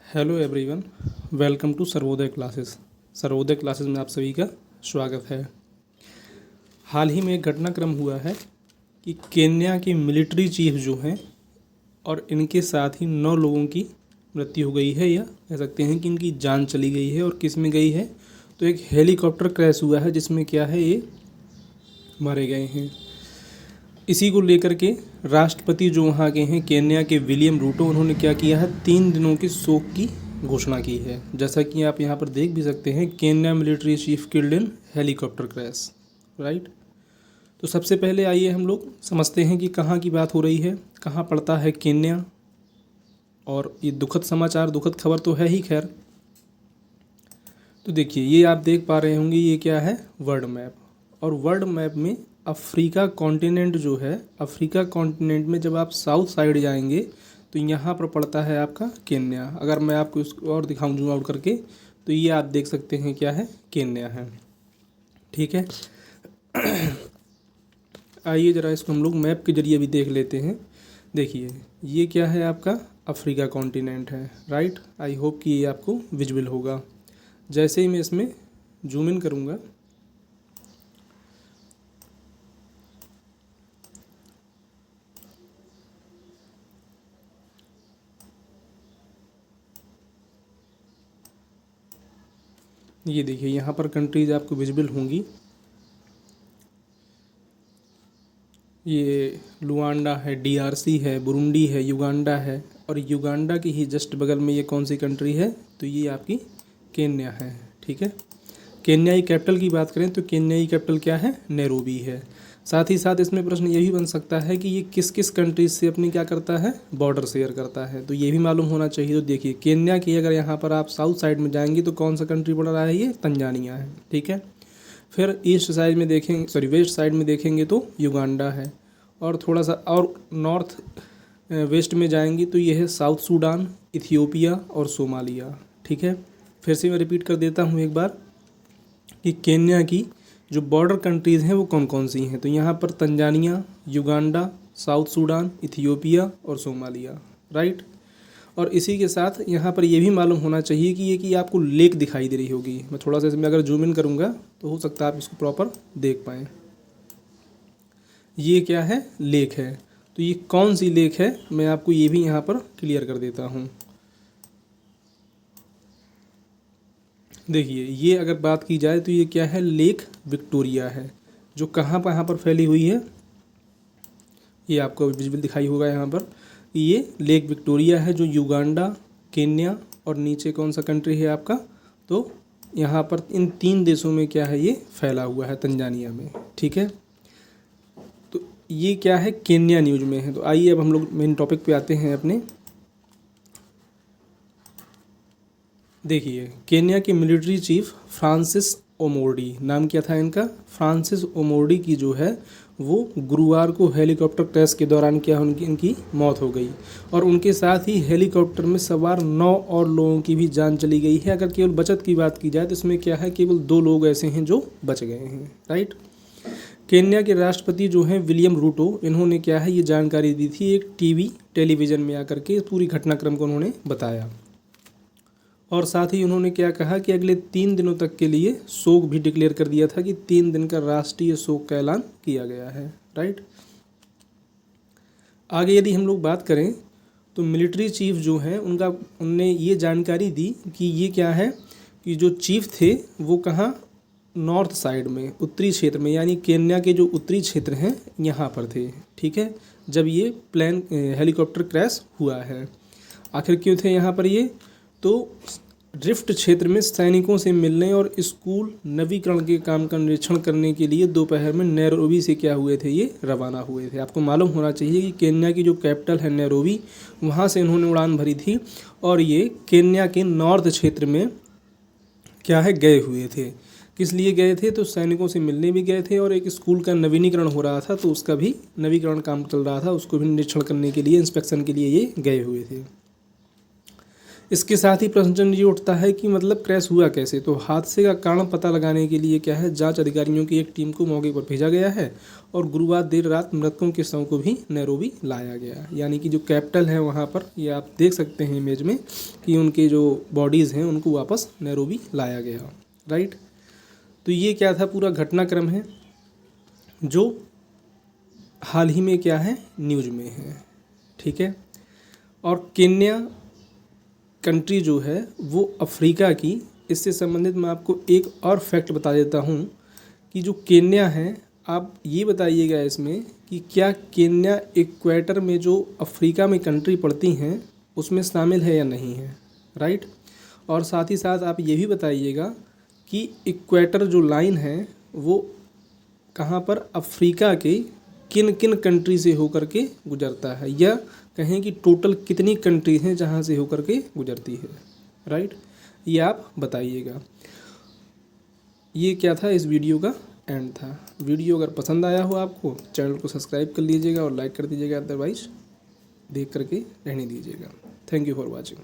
Hello everyone, welcome to Sarvodaya classes. Sarvodaya classes में आप सभी का स्वागत है। हाल ही में एक घटनाक्रम हुआ है कि केन्या के मिलिट्री चीफ जो हैं और इनके साथ ही 9 लोगों की मृत्यु हो गई है, या कह सकते हैं कि इनकी जान चली गई है। और किस में गई है? तो एक हेलीकॉप्टर क्रैश हुआ है जिसमें क्या है, ये मारे गए हैं। इसी को लेकर के राष्ट्रपति जो वहाँ के हैं केन्या के विलियम रूटो, उन्होंने क्या किया है, 3 दिनों के शोक की घोषणा की है। जैसा कि आप यहाँ पर देख भी सकते हैं, Kenya military chief killed in helicopter crash, right. तो सबसे पहले आइए हम लोग समझते हैं कि कहाँ की बात हो रही है, कहाँ पड़ता है केन्या। और ये दुखद समाचार, दुखद खबर तो है ही खैर। तो देखिए, ये आप देख पा रहे होंगे, ये क्या है, वर्ल्ड मैप। और वर्ल्ड मैप में अफ्रीका कॉन्टिनेंट जो है, अफ्रीका कॉन्टिनेंट में जब आप साउथ साइड जाएंगे तो यहाँ पर पड़ता है आपका केन्या। अगर मैं आपको इसको और दिखाऊं जूम आउट करके, तो ये आप देख सकते हैं क्या है, केन्या है। ठीक है। आइए ज़रा इसको हम लोग मैप के जरिए भी देख लेते हैं। देखिए, ये क्या है, आपका अफ्रीका कॉन्टिनेंट है, राइट। आई होप कि ये आपको विजिबल होगा। जैसे ही मैं इसमें जूम इन करूँगा, ये देखिए यहाँ पर कंट्रीज आपको विजिबल होंगी। ये लुआंडा है, डीआरसी है, बुरुंडी है, युगांडा है। और युगांडा की ही जस्ट बगल में ये कौन सी कंट्री है, तो ये आपकी केन्या है। ठीक है। केन्या की कैपिटल की बात करें तो केन्या की कैपिटल क्या है, नैरोबी है। साथ ही साथ इसमें प्रश्न ये भी बन सकता है कि ये किस किस कंट्रीज से अपनी क्या करता है, बॉर्डर शेयर करता है, तो ये भी मालूम होना चाहिए। तो देखिए, केन्या की अगर यहाँ पर आप साउथ साइड में जाएंगे तो कौन सा कंट्री पड़ रहा है, ये तंजानिया है। ठीक है। फिर ईस्ट साइड में देखेंगे, सॉरी वेस्ट साइड में देखेंगे तो युगांडा है। और थोड़ा सा और नॉर्थ वेस्ट में जाएंगे तो ये है साउथ सूडान, इथियोपिया और सोमालिया। ठीक है। फिर से मैं रिपीट कर देता हूँ एक बार कि केन्या की जो बॉर्डर कंट्रीज़ हैं वो कौन कौन सी हैं। तो यहाँ पर Tanzania, Uganda, south Sudan, Ethiopia और सोमालिया, राइट। और इसी के साथ यहाँ पर ये भी मालूम होना चाहिए कि ये कि आपको लेक दिखाई दे रही होगी। मैं थोड़ा सा इसमें अगर जूम इन करूँगा तो हो सकता है आप इसको प्रॉपर देख पाएँ। ये क्या है, लेक है। तो ये कौन सी लेक है, मैं आपको ये भी यहाँ पर क्लियर कर देता हूँ। देखिए, ये अगर बात की जाए तो ये क्या है, लेक विक्टोरिया है, जो कहाँ पर फैली हुई है, ये आपको विजिबल दिखाई होगा यहाँ पर। ये लेक विक्टोरिया है जो युगांडा, केन्या और नीचे कौन सा कंट्री है आपका, तो यहाँ पर इन 3 देशों में क्या है, ये फैला हुआ है, तंजानिया में। ठीक है। तो ये क्या है, केन्या न्यूज़ में है। तो आइए अब हम लोग मेन टॉपिक पे आते हैं अपने। देखिए, केन्या के मिलिट्री चीफ फ्रांसिस ओमोडी, नाम क्या था इनका, फ्रांसिस ओमोडी की जो है वो गुरुवार को हेलीकॉप्टर क्रैश के दौरान क्या इनकी मौत हो गई। और उनके साथ ही हेलीकॉप्टर में सवार 9 और लोगों की भी जान चली गई है। अगर केवल बचत की बात की जाए तो इसमें क्या है, केवल 2 लोग ऐसे हैं जो बच गए हैं, राइट। केन्या के राष्ट्रपति जो हैं विलियम रूटो, इन्होंने क्या है, ये जानकारी दी थी एक टेलीविज़न में आकर के, पूरी घटनाक्रम को उन्होंने बताया। और साथ ही उन्होंने क्या कहा कि अगले 3 दिनों तक के लिए शोक भी डिक्लेयर कर दिया था कि 3 दिन का राष्ट्रीय शोक का ऐलान किया गया है, राइट। आगे यदि हम लोग बात करें तो मिलिट्री चीफ जो हैं उनने ये जानकारी दी कि ये क्या है, कि जो चीफ थे वो कहाँ, नॉर्थ साइड में, उत्तरी क्षेत्र में, यानी केन्या के जो उत्तरी क्षेत्र हैं यहाँ पर थे। ठीक है। जब ये प्लेन हेलीकॉप्टर क्रैश हुआ है, आखिर क्यों थे यहाँ पर ये, तो रिफ्ट क्षेत्र में सैनिकों से मिलने और स्कूल नवीकरण के काम का निरीक्षण करने के लिए दोपहर में नैरोबी से क्या हुए थे, ये रवाना हुए थे। आपको मालूम होना चाहिए कि केन्या की जो कैपिटल है नैरोबी, वहाँ से इन्होंने उड़ान भरी थी। और ये केन्या के नॉर्थ क्षेत्र में क्या है, गए हुए थे। किस लिए गए थे, तो सैनिकों से मिलने भी गए थे, और एक स्कूल का नवीनीकरण हो रहा था तो उसका भी नवीकरण काम चल रहा था, उसको भी निरीक्षण करने के लिए, इंस्पेक्शन के लिए ये गए हुए थे। इसके साथ ही प्रश्न ये उठता है कि मतलब क्रैश हुआ कैसे। तो हादसे का कारण पता लगाने के लिए क्या है, जांच अधिकारियों की एक टीम को मौके पर भेजा गया है और गुरुवार देर रात मृतकों के शव को भी नैरोबी लाया गया। यानी कि जो कैपिटल है वहाँ पर, ये आप देख सकते हैं इमेज में कि उनके जो बॉडीज़ हैं उनको वापस नैरोबी लाया गया, राइट। तो ये क्या था, पूरा घटनाक्रम है जो हाल ही में क्या है, न्यूज़ में है, ठीक है। और केन्या कंट्री जो है वो अफ्रीका की, इससे संबंधित मैं आपको एक और फैक्ट बता देता हूँ कि जो केन्या है, आप ये बताइएगा इसमें कि क्या केन्या इक्वेटर में जो अफ्रीका में कंट्री पड़ती हैं उसमें शामिल है या नहीं है, राइट। और साथ ही साथ आप ये भी बताइएगा कि इक्वेटर जो लाइन है वो कहाँ पर, अफ्रीका के किन किन कंट्री से होकर के गुजरता है, या कहें कि टोटल कितनी कंट्री हैं जहाँ से होकर के गुजरती है, राइट। ये आप बताइएगा। ये क्या था, इस वीडियो का एंड था। वीडियो अगर पसंद आया हो आपको, चैनल को सब्सक्राइब कर लीजिएगा और लाइक कर दीजिएगा, अदरवाइज देख करके रहने दीजिएगा। Thank you for watching.